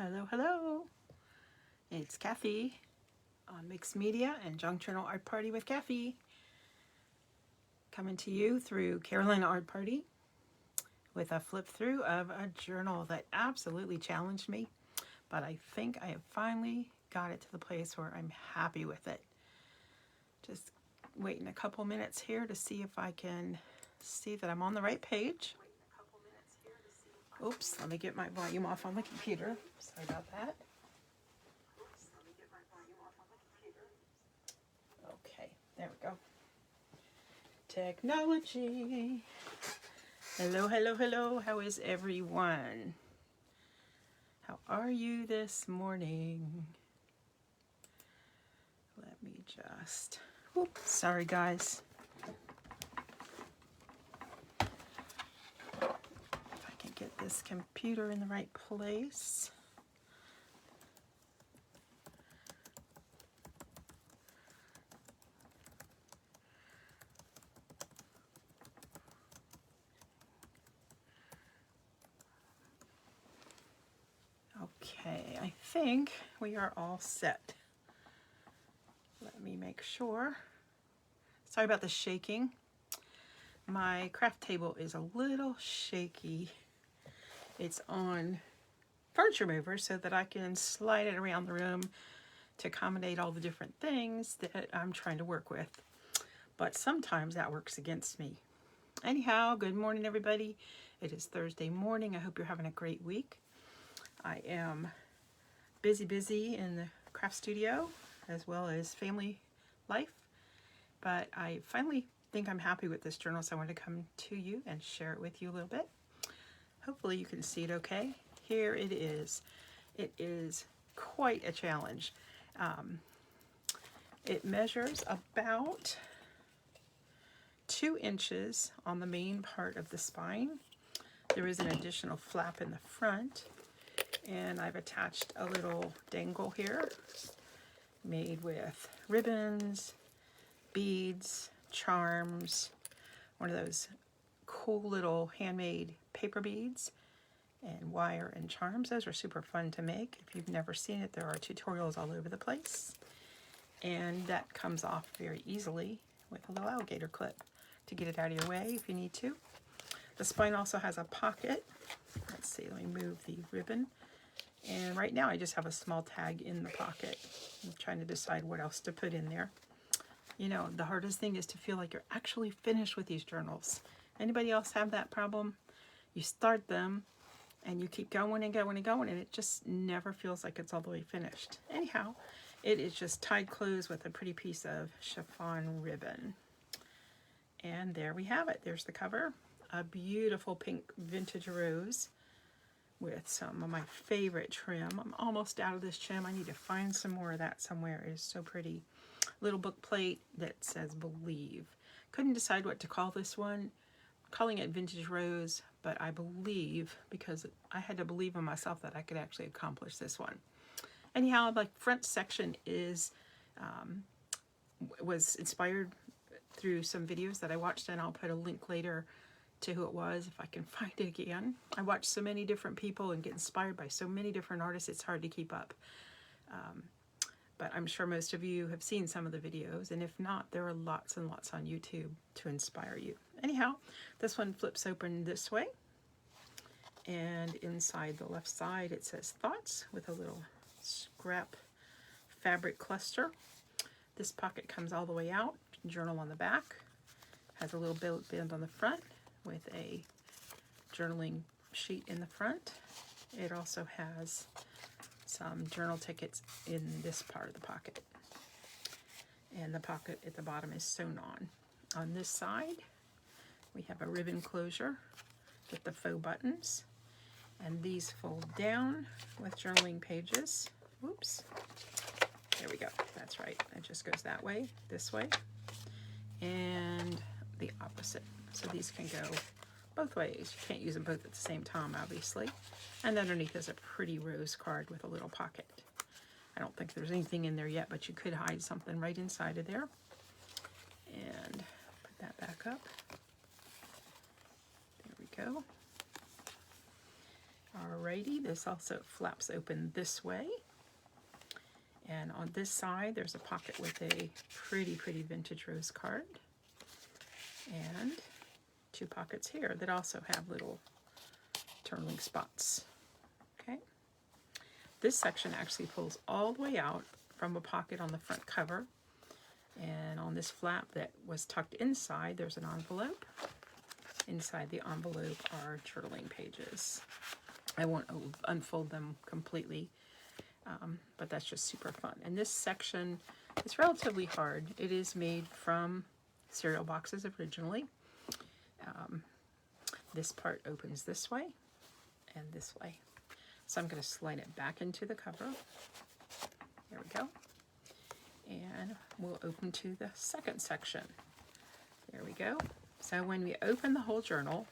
Hello, hello. It's Kathy on Mixed Media and Junk Journal Art Party with Kathy. Coming to you through Carolina Art Party with a flip through of a journal that absolutely challenged me, but I think I have finally got it to the place where I'm happy with it. Just waiting a couple minutes here to see if I can see that I'm on the right page. Oops, let me get my volume off on the computer. Sorry about that. Okay, there we go. Technology. Hello, hello, hello. How is everyone? How are you this morning? Let me just... Oops, sorry guys. If I can get this computer in the right place. Okay, I think we are all set. Let me make sure. Sorry about the shaking. My craft table is a little shaky. It's on furniture mover so that I can slide it around the room to accommodate all the different things that I'm trying to work with. But sometimes that works against me. Anyhow, good morning everybody. It is Thursday morning. I hope you're having a great week. I am busy in the craft studio as well as family life. But I finally think I'm happy with this journal, so I want to come to you and share it with you a little bit. Hopefully you can see it okay. Here it is. It is quite a challenge. It measures about 2 inches on the main part of the spine. There is an additional flap in the front, and I've attached a little dangle here made with ribbons, beads, charms, one of those cool little handmade paper beads, and wire and charms. Those are super fun to make. If you've never seen it, there are tutorials all over the place. And that comes off very easily with a little alligator clip to get it out of your way if you need to. The spine also has a pocket. Let's see, let me move the ribbon. And right now I just have a small tag in the pocket. I'm trying to decide what else to put in there. You know, the hardest thing is to feel like you're actually finished with these journals. Anybody else have that problem? You start them and you keep going and going and going, and it just never feels like it's all the way finished. Anyhow, it is just tied closed with a pretty piece of chiffon ribbon. And there we have it. There's the cover. A beautiful pink vintage rose with some of my favorite trim. I'm almost out of this trim. I need to find some more of that somewhere. It is so pretty. Little book plate that says Believe. Couldn't decide what to call this one. I'm calling it Vintage Rose, but I believe, because I had to believe in myself that I could actually accomplish this one. Anyhow, the front section is was inspired through some videos that I watched, and I'll put a link later to who it was if I can find it again. I watch so many different people and get inspired by so many different artists, it's hard to keep up. But I'm sure most of you have seen some of the videos, and if not, there are lots and lots on YouTube to inspire you. Anyhow, this one flips open this way, and inside the left side it says Thoughts with a little scrap fabric cluster. This pocket comes all the way out, journal on the back, has a little band on the front with a journaling sheet in the front. It also has some journal tickets in this part of the pocket. And the pocket at the bottom is sewn on. On this side, we have a ribbon closure with the faux buttons. And these fold down with journaling pages. Whoops. There we go. That's right. It just goes that way, this way, and the opposite. So these can go both ways. You can't use them both at the same time, obviously. And underneath is a pretty rose card with a little pocket. I don't think there's anything in there yet, but you could hide something right inside of there. And put that back up. There we go. Alrighty, this also flaps open this way. And on this side, there's a pocket with a pretty vintage rose card. And two pockets here that also have little turtling spots. Okay. This section actually pulls all the way out from a pocket on the front cover. And on this flap that was tucked inside, there's an envelope. Inside the envelope are journaling pages. I won't unfold them completely, but that's just super fun. And this section is relatively hard. It is made from cereal boxes originally. This part opens this way and this way. So I'm going to slide it back into the cover. There we go. And we'll open to the second section. There we go. So when we open the whole journal,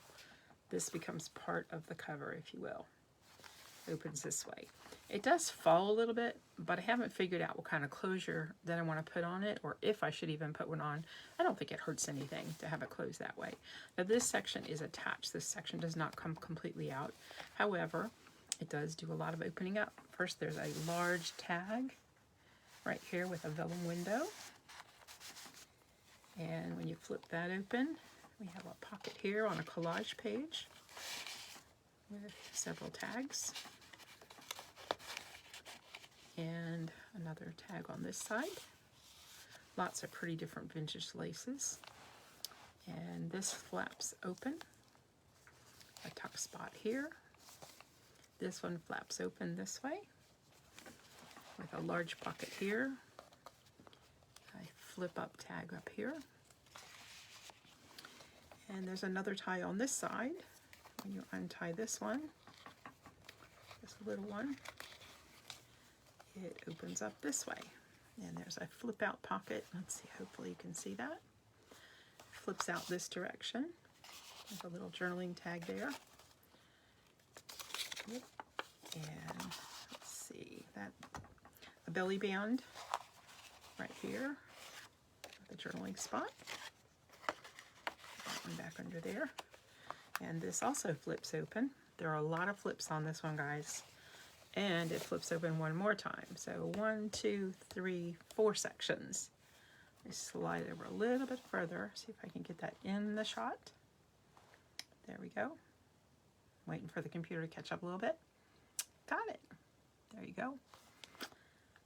this becomes part of the cover, if you will. Opens this way. It does fall a little bit, but I haven't figured out what kind of closure that I want to put on it, or if I should even put one on. I don't think it hurts anything to have it closed that way. Now this section is attached. This section does not come completely out. However, it does do a lot of opening up. First, there's a large tag right here with a vellum window. And when you flip that open, we have a pocket here on a collage page with several tags. And another tag on this side. Lots of pretty different vintage laces. And this flaps open. A tuck spot here. This one flaps open this way with a large pocket here. I flip up tag up here. And there's another tie on this side. When you untie this one, this little one, it opens up this way. And there's a flip out pocket. Let's see, hopefully you can see that. Flips out this direction. There's a little journaling tag there. And let's see, that a belly band right here, the journaling spot. That one back under there. And this also flips open. There are a lot of flips on this one, guys. And it flips open one more time. So 1, 2, 3, 4 sections. Let me slide over a little bit further, see if I can get that in the shot. There we go. Waiting for the computer to catch up a little bit. Got it. There you go.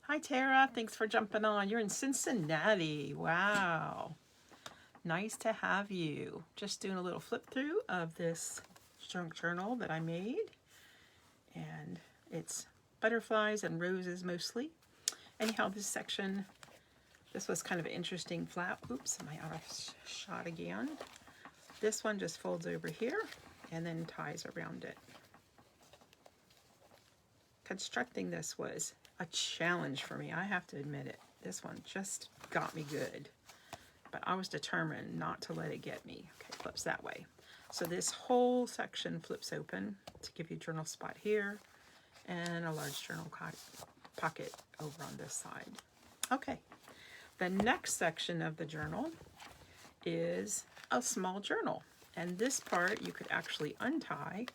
Hi, Tara. Thanks for jumping on. You're in Cincinnati. Wow. Nice to have you. Just doing a little flip through of this junk journal that I made. And it's butterflies and roses mostly. Anyhow, this section, this was kind of an interesting flap. Oops, am I out of shot again? This one just folds over here and then ties around it. Constructing this was a challenge for me, I have to admit it. This one just got me good, but I was determined not to let it get me. Okay, flips that way. So this whole section flips open to give you a journal spot here and a large journal pocket over on this side. Okay, the next section of the journal is a small journal, and this part you could actually untie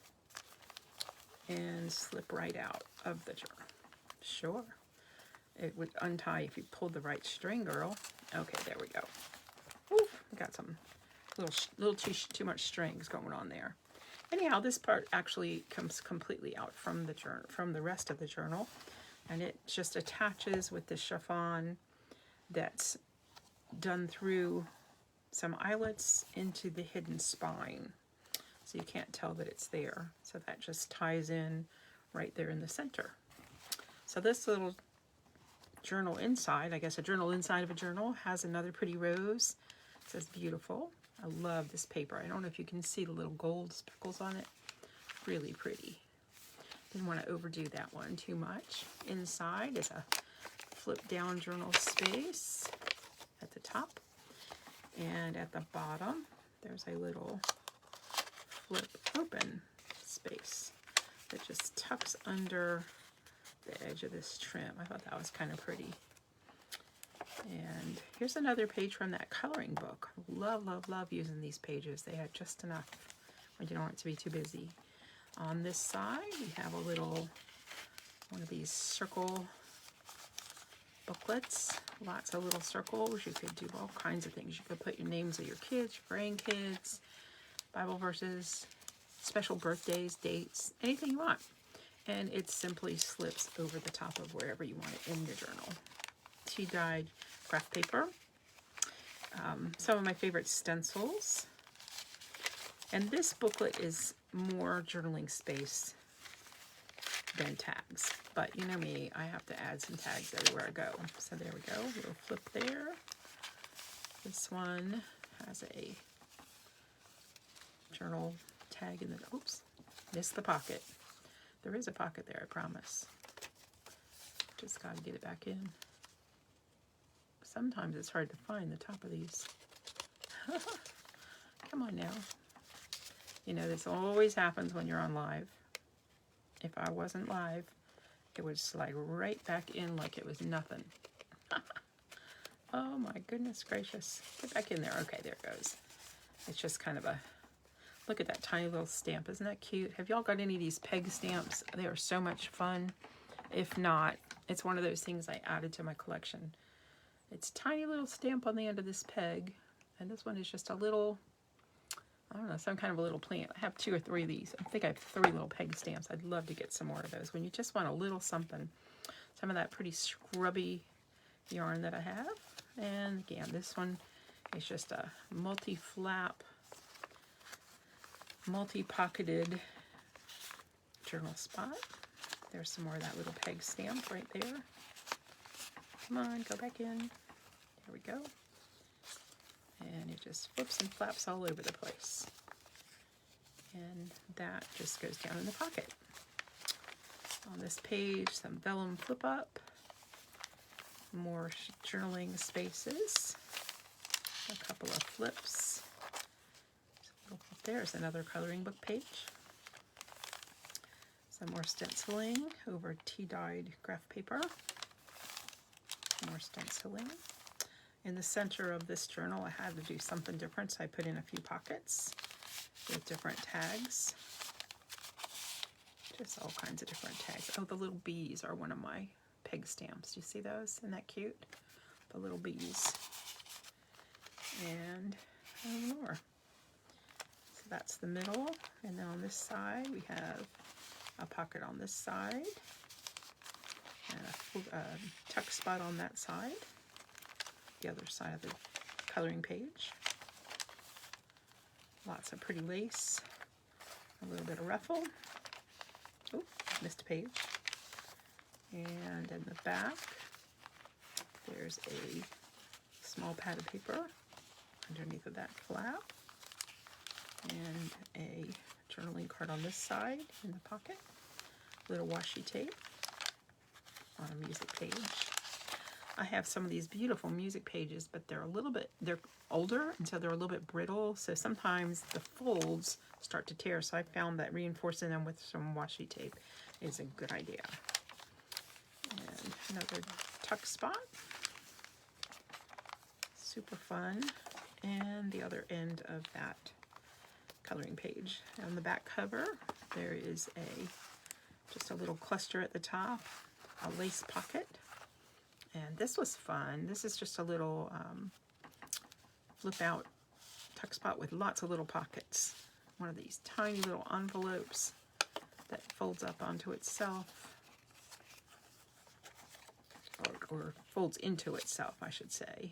and slip right out of the journal. Sure, it would untie if you pulled the right string, girl. Okay, there we go. Oof, got some little too much strings going on there. Anyhow, this part actually comes completely out from the journal, from the rest of the journal, and it just attaches with the chiffon that's done through some eyelets into the hidden spine. So you can't tell that it's there. So that just ties in right there in the center. So this little journal inside, I guess a journal inside of a journal, has another pretty rose. It says beautiful. I love this paper. I don't know if you can see the little gold speckles on it. Really pretty. Didn't want to overdo that one too much. Inside is a flip down journal space at the top. And at the bottom, there's a little flip open space that just tucks under the edge of this trim. I thought that was kind of pretty. And here's another page from that coloring book. Love, love, love using these pages. They had just enough when you don't want it to be too busy. On this side, we have a little one of these circle booklets. Lots of little circles. You could do all kinds of things. You could put your names of your kids, your grandkids, Bible verses, special birthdays, dates, anything you want. And it simply slips over the top of wherever you want it in your journal. Tea-dyed graph paper. Some of my favorite stencils. And this booklet is more journaling space than tags. But you know me, I have to add some tags everywhere I go. So there we go, a little flip there. This one has a journal tag in the, oops, missed the pocket. There is a pocket there, I promise. Just gotta get it back in. Sometimes it's hard to find the top of these. Come on now. You know, this always happens when you're on live. If I wasn't live, it would slide right back in like it was nothing. Oh my goodness gracious. Get back in there. Okay, there it goes. It's just kind of a, look at that tiny little stamp. Isn't that cute? Have y'all got any of these peg stamps? They are so much fun. If not, it's one of those things I added to my collection. It's a tiny little stamp on the end of this peg. And this one is just a little, I don't know, some kind of a little plant. I have 2 or 3 of these. I think I have 3 little peg stamps. I'd love to get some more of those. When you just want a little something. Some of that pretty scrubby yarn that I have. And again, this one is just a multi-flap, multi-pocketed journal spot. There's some more of that little peg stamp right there. Come on, go back in. There we go. And it just flips and flaps all over the place. And that just goes down in the pocket. On this page, some vellum flip up. More journaling spaces. A couple of flips. There's another coloring book page. Some more stenciling over tea-dyed graph paper. More stenciling. In the center of this journal, I had to do something different, so I put in a few pockets with different tags. Just all kinds of different tags. Oh, the little bees are one of my peg stamps. Do you see those? Isn't that cute? The little bees. And more. So that's the middle. And then on this side, we have a pocket on this side. And a tuck spot on that side. The other side of the coloring page. Lots of pretty lace. A little bit of ruffle. Oh, missed a page. And in the back, there's a small pad of paper underneath of that flap. And a journaling card on this side in the pocket. Little washi tape on a music page. I have some of these beautiful music pages, but they're older, and so they're a little bit brittle. So sometimes the folds start to tear. So I found that reinforcing them with some washi tape is a good idea. And another tuck spot. Super fun. And the other end of that coloring page. On the back cover, there is just a little cluster at the top, a lace pocket. And this was fun. This is just a little flip out tuck spot with lots of little pockets. One of these tiny little envelopes that folds up onto itself. Or folds into itself, I should say.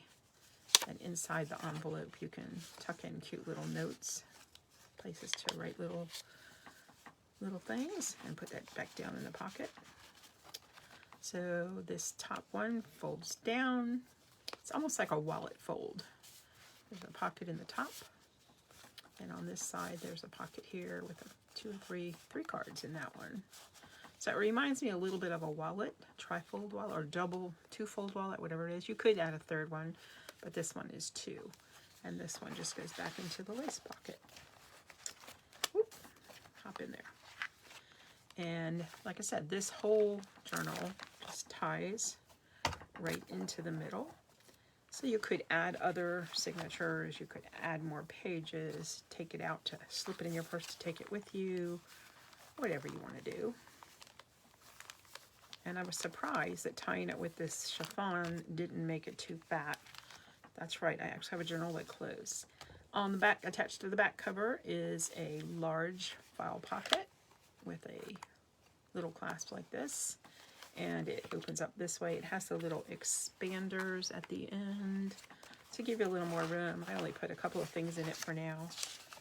And inside the envelope you can tuck in cute little notes, places to write little things, and put that back down in the pocket. So this top one folds down. It's almost like a wallet fold. There's a pocket in the top. And on this side, there's a pocket here with 2 or 3 cards in that one. So it reminds me a little bit of a wallet, tri-fold wallet, or double 2-fold wallet, whatever it is. You could add a third one, but this one is 2. And this one just goes back into the lace pocket. Whoop, hop in there. And like I said, this whole journal just ties right into the middle. So you could add other signatures, you could add more pages, take it out to slip it in your purse to take it with you, whatever you want to do. And I was surprised that tying it with this chiffon didn't make it too fat. That's right, I actually have a journal that closed. On the back, attached to the back cover, is a large file pocket with a little clasp like this. And it opens up this way. It has the little expanders at the end to give you a little more room. I only put a couple of things in it for now,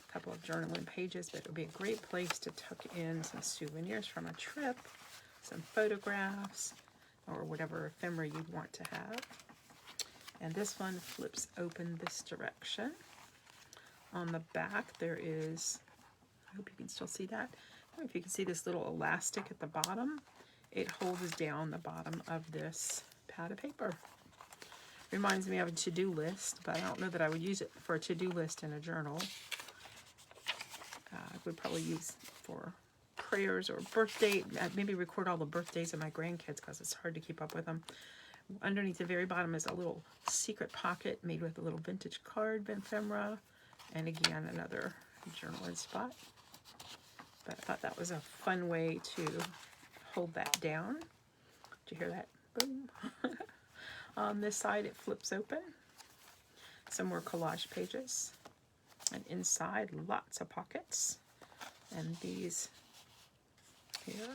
a couple of journaling pages, but it would be a great place to tuck in some souvenirs from a trip, some photographs, or whatever ephemera you'd want to have. And this one flips open this direction. On the back there is, I hope you can still see that. I don't know if you can see this little elastic at the bottom. It holds down the bottom of this pad of paper. Reminds me of a to-do list, but I don't know that I would use it for a to-do list in a journal. I would probably use for prayers or birthday, maybe record all the birthdays of my grandkids because it's hard to keep up with them. Underneath the very bottom is a little secret pocket made with a little vintage card ephemera, and again another journaling spot. But I thought that was a fun way to hold that down. Did you hear that? Boom. On this side it flips open. Some more collage pages. And inside lots of pockets. And these here.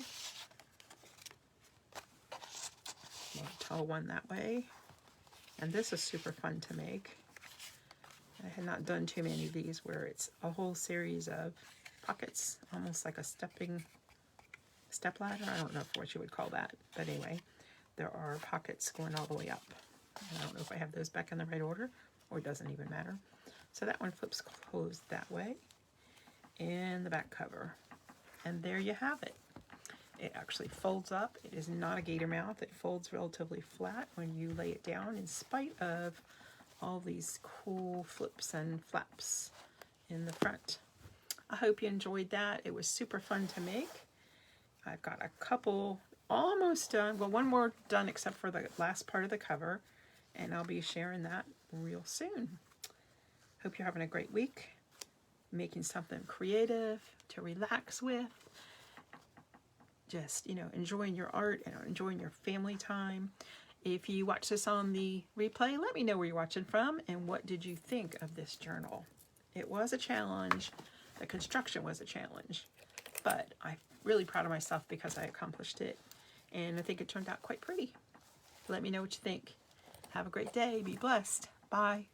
More tall one that way. And this is super fun to make. I had not done too many of these where it's a whole series of pockets, almost like a step ladder. I don't know what you would call that, but anyway, there are pockets going all the way up. And I don't know if I have those back in the right order, or it doesn't even matter. So that one flips closed that way, and the back cover. And there you have it. It actually folds up. It is not a gator mouth. It folds relatively flat when you lay it down, in spite of all these cool flips and flaps in the front. I hope you enjoyed that. It was super fun to make. I've got a couple almost done. Well, one more done except for the last part of the cover, and I'll be sharing that real soon. Hope you're having a great week, making something creative to relax with. Just, enjoying your art and enjoying your family time. If you watch this on the replay, let me know where you're watching from and what did you think of this journal. It was a challenge. The construction was a challenge, but I'm really proud of myself because I accomplished it, and I think it turned out quite pretty. Let me know what you think. Have a great day. Be blessed. Bye.